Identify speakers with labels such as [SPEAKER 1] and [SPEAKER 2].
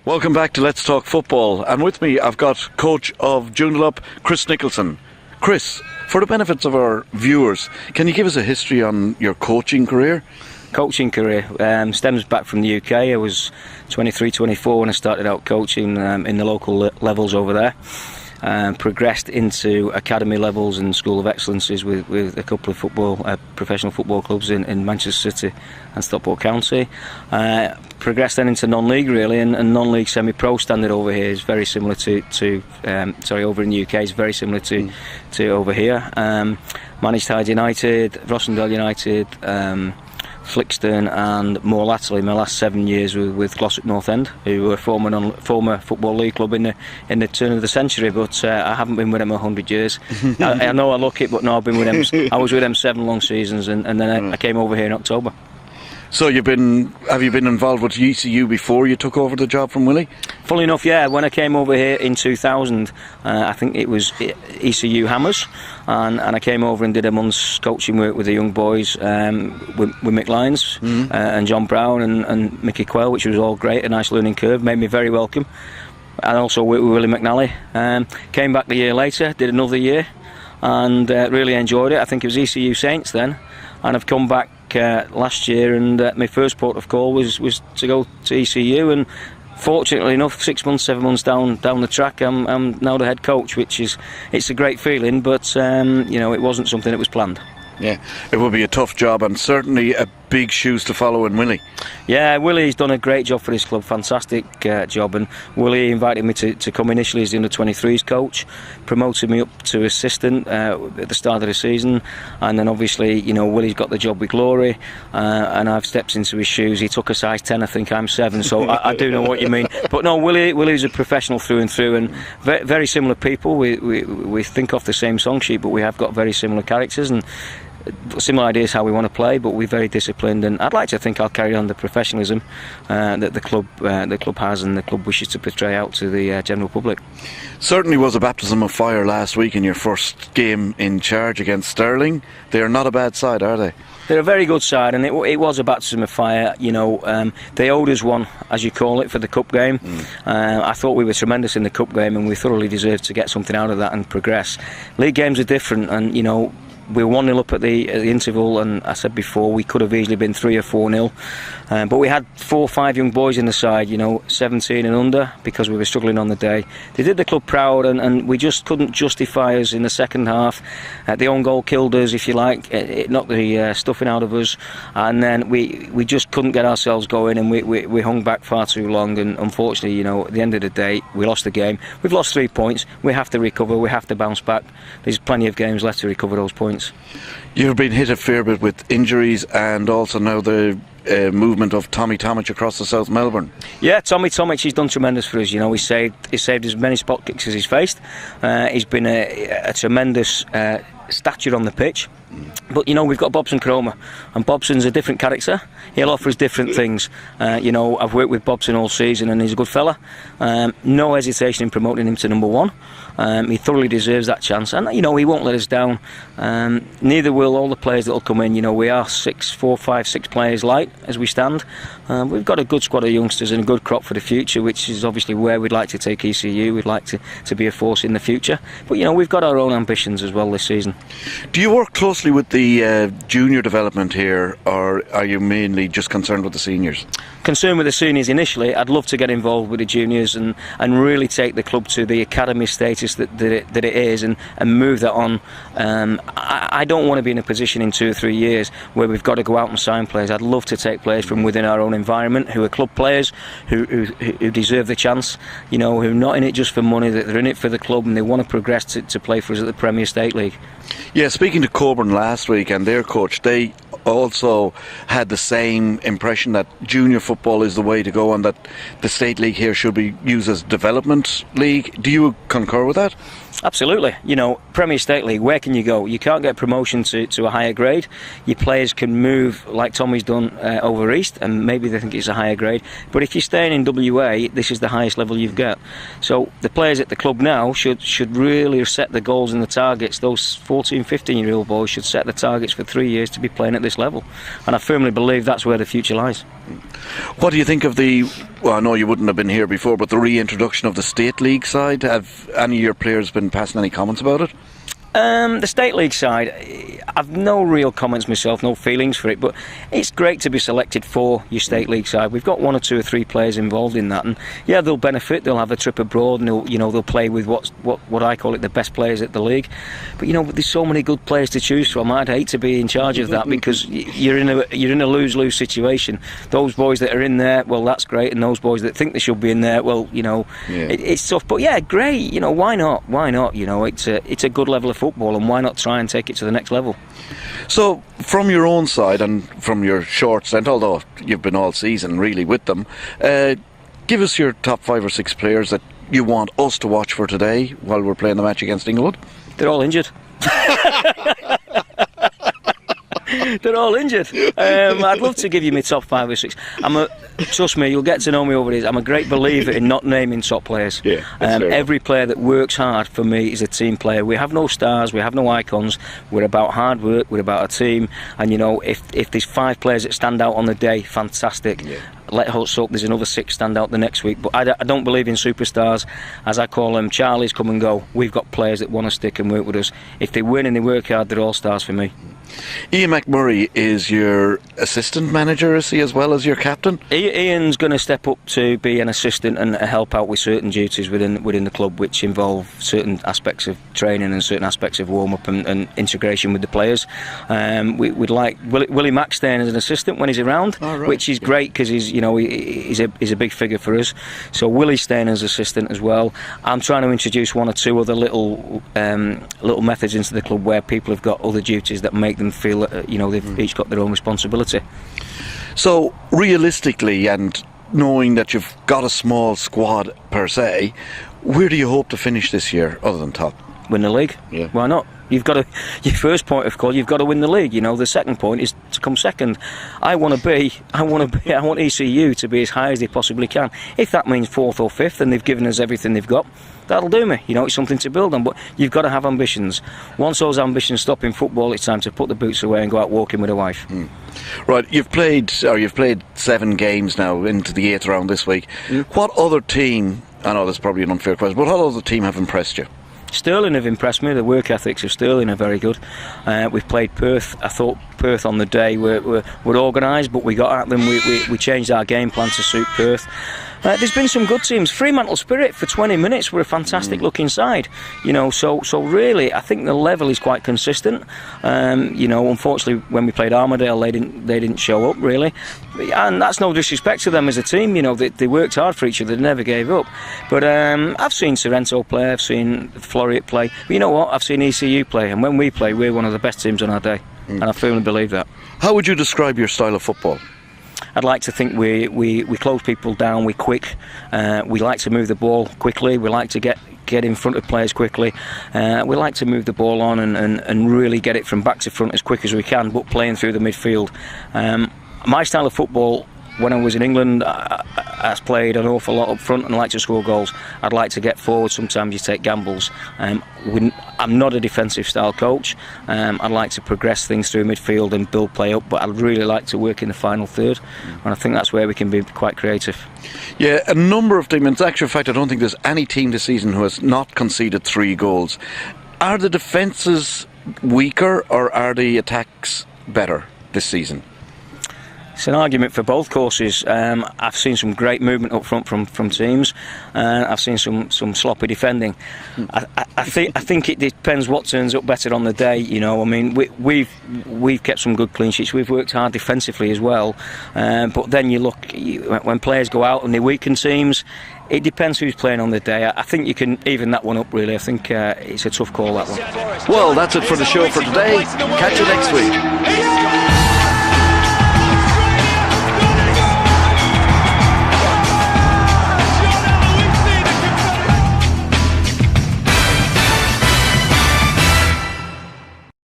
[SPEAKER 1] Welcome back to Let's Talk Football, and with me I've got coach of Joondalup, Chris Nicholson. Chris, for the benefits of our viewers, can you give us a history on your coaching career?
[SPEAKER 2] Coaching career stems back from the UK. I was 23, 24 when I started out coaching in the local levels over there. Progressed into academy levels and School of Excellences with a couple of professional football clubs in Manchester City and Stockport County. Progressed then into non-league really, and non-league semi-pro standard over here is very similar over in the UK is very similar to over here. Managed Hyde United, Rossendale United, Flixton, and more latterly my last 7 years with Glossop North End, who were a former Football League club in the turn of the century, but I haven't been with them 100 years. I know I look it, but no, I've been with them. I was with them 7 long seasons, and then I came over here in October.
[SPEAKER 1] So have you been involved with ECU before you took over the job from Willie?
[SPEAKER 2] Funnily enough, yeah. When I came over here in 2000, I think it was ECU Hammers, and I came over and did a month's coaching work with the young boys, with Mick Lyons and John Brown and Mickey Quayle, which was all great, a nice learning curve, made me very welcome. And also with Willie McNally. Came back the year later, did another year, and really enjoyed it. I think it was ECU Saints then, and I've come back last year, and my first port of call was to go to ECU, and fortunately enough 6 months, 7 months down the track, I'm now the head coach, it's a great feeling, but it wasn't something that was planned.
[SPEAKER 1] Yeah, it will be a tough job, and certainly a big shoes to follow in Willie.
[SPEAKER 2] Yeah, Willie's done a great job for his club, fantastic job, and Willie invited me to come initially as the under-23s coach, promoted me up to assistant at the start of the season, and then obviously Willie's got the job with glory, and I've stepped into his shoes. He took a size 10, I think I'm 7, so I do know what you mean. But no, Willie's a professional through and through, and very similar people. We think off the same song sheet, but we have got very similar characters and similar ideas how we want to play, but we're very disciplined, and I'd like to think I'll carry on the professionalism that the club has and the club wishes to portray out to the general public.
[SPEAKER 1] Certainly was a baptism of fire last week in your first game in charge against Stirling. They are not a bad side, are they?
[SPEAKER 2] They're a very good side, and it was a baptism of fire. They owed us one, as you call it, for the cup game. I thought we were tremendous in the cup game, and we thoroughly deserved to get something out of that and progress. League games are different, and we were 1-0 up at the interval, and I said before we could have easily been 3 or 4-0, but we had 4 or 5 young boys in the side, 17 and under, because we were struggling on the day. They did the club proud, and we just couldn't justify us in the second half. The own goal killed us, if you like. It knocked the stuffing out of us, and then we just couldn't get ourselves going, and we hung back far too long, and unfortunately, at the end of the day, we lost the game. We've lost 3 points. We have to recover. We have to bounce back. There's plenty of games left to recover those points.
[SPEAKER 1] You've been hit a fair bit with injuries, and also now the movement of Tommy Tomic across the South Melbourne. Yeah,
[SPEAKER 2] Tommy Tomic, he's done tremendous for us. He saved as many spot kicks as he's faced. He's been a tremendous stature on the pitch. But we've got Bobson Cromer, and Bobson's a different character. He'll offer us different things. I've worked with Bobson all season, and he's a good fella. No hesitation in promoting him to number 1. He thoroughly deserves that chance, and he won't let us down. Neither will all the players that will come in. We are 4, 5, 6 players light as we stand. We've got a good squad of youngsters and a good crop for the future, which is obviously where we'd like to take ECU. We'd like to be a force in the future, but we've got our own ambitions as well this season.
[SPEAKER 1] Do you work closely with the junior development here, or are you mainly just concerned with the seniors?
[SPEAKER 2] Concerned with the seniors initially. I'd love to get involved with the juniors and really take the club to the academy status that it is, and move that on. I don't want to be in a position in 2 or 3 years where we've got to go out and sign players. I'd love to take players from within our own environment who are club players, who deserve the chance, who are not in it just for money, that they're in it for the club and they want to progress to play for us at the Premier State League.
[SPEAKER 1] Yeah, speaking to Coburn last week and their coach, they also had the same impression that junior football is the way to go, and that the State League here should be used as development league. Do you concur with that?
[SPEAKER 2] Absolutely. Premier State League, where can you go? You can't get promotion to a higher grade. Your players can move like Tommy's done over East, and maybe they think it's a higher grade. But if you're staying in WA, this is the highest level you've got. So the players at the club now should really set the goals and the targets. Those 14, 15-year-old boys should set the targets for 3 years to be playing at this level. And I firmly believe that's where the future lies.
[SPEAKER 1] What do you think of well, I know you wouldn't have been here before, but the reintroduction of the State League side? Have any of your players been passing any comments about it?
[SPEAKER 2] The State League side, I've no real comments myself, no feelings for it, but it's great to be selected for your State League side. We've got 1 or 2 or 3 players involved in that, and yeah, they'll benefit. They'll have a trip abroad, and they'll play with what I call it the best players at the league. But there's so many good players to choose from. I'd hate to be in charge of that because you're in a lose-lose situation. Those boys that are in there, well, that's great, and those boys that think they should be in there, well, it's tough. But yeah, great. Why not? Why not? It's a good level of football, and why not try and take it to the next level?
[SPEAKER 1] So, from your own side and from your short stint, although you've been all season really with them, give us your top 5 or 6 players that you want us to watch for today while we're playing the match against Inglewood.
[SPEAKER 2] They're all injured. They're all injured. I'd love to give you my top 5 or 6. Trust me, you'll get to know me over this. I'm a great believer in not naming top players.
[SPEAKER 1] Yeah,
[SPEAKER 2] every player that works hard for me is a team player. We have no stars, we have no icons. We're about hard work, we're about a team. And if there's 5 players that stand out on the day, fantastic. Yeah. Let us hope there's another 6 stand out the next week. But I don't believe in superstars, as I call them. Charlie's come and go. We've got players that want to stick and work with us. If they win and they work hard, they're all stars for me.
[SPEAKER 1] Ian McMurray is your assistant manager, is he, as well as your captain?
[SPEAKER 2] Ian's going to step up to be an assistant and help out with certain duties within the club, which involve certain aspects of training and certain aspects of warm-up and integration with the players. We'd like Willie Mack staying as an assistant when he's around, which is great because he's a big figure for us. So Willie's staying as assistant as well. I'm trying to introduce 1 or 2 other little methods into the club where people have got other duties that make them feel that they've each got their own responsibility.
[SPEAKER 1] So realistically, and knowing that you've got a small squad per se, where do you hope to finish this year other than top?
[SPEAKER 2] Win the league.
[SPEAKER 1] Yeah.
[SPEAKER 2] Why not? Your first point of call, you've got to win the league. The second point is to come second. I want ECU to be as high as they possibly can. If that means 4th or 5th, and they've given us everything they've got, that'll do me. It's something to build on. But you've got to have ambitions. Once those ambitions stop in football, it's time to put the boots away and go out walking with a wife.
[SPEAKER 1] Right, you've played 7 games now into the 8th round this week. What other team? I know that's probably an unfair question, but what other team have impressed you?
[SPEAKER 2] Stirling have impressed me. The work ethics of Stirling are very good. We've played Perth. I thought Perth on the day were organised, but we got at them. We changed our game plan to suit Perth. There's been some good teams. Fremantle Spirit for 20 minutes were a fantastic looking side. So really I think the level is quite consistent. Unfortunately when we played Armadale they didn't show up really, and that's no disrespect to them as a team. They worked hard for each other, they never gave up. But I've seen Sorrento play, I've seen Floriat play, but you know what, I've seen ECU play, and when we play we're one of the best teams on our day. And I firmly believe that.
[SPEAKER 1] How would you describe your style of football?
[SPEAKER 2] I'd like to think we close people down, we're quick, we like to move the ball quickly, we like to get in front of players quickly, we like to move the ball on and really get it from back to front as quick as we can, but playing through the midfield. My style of football, when I was in England, I played an awful lot up front and like to score goals. I'd like to get forward, sometimes you take gambles. I'm not a defensive style coach. I'd like to progress things through midfield and build play up, but I'd really like to work in the final third, and I think that's where we can be quite creative.
[SPEAKER 1] Yeah, a number of teams, in actual fact I don't think there's any team this season who has not conceded 3 goals. Are the defences weaker or are the attacks better this season?
[SPEAKER 2] It's an argument for both courses. I've seen some great movement up front from teams. I've seen some sloppy defending. I think it depends what turns up better on the day. We've kept some good clean sheets. We've worked hard defensively as well. But then you look when players go out and they weaken teams. It depends who's playing on the day. I think you can even that one up really. I think it's a tough call, that one.
[SPEAKER 1] Well, that's it for the show for today. Catch you next week.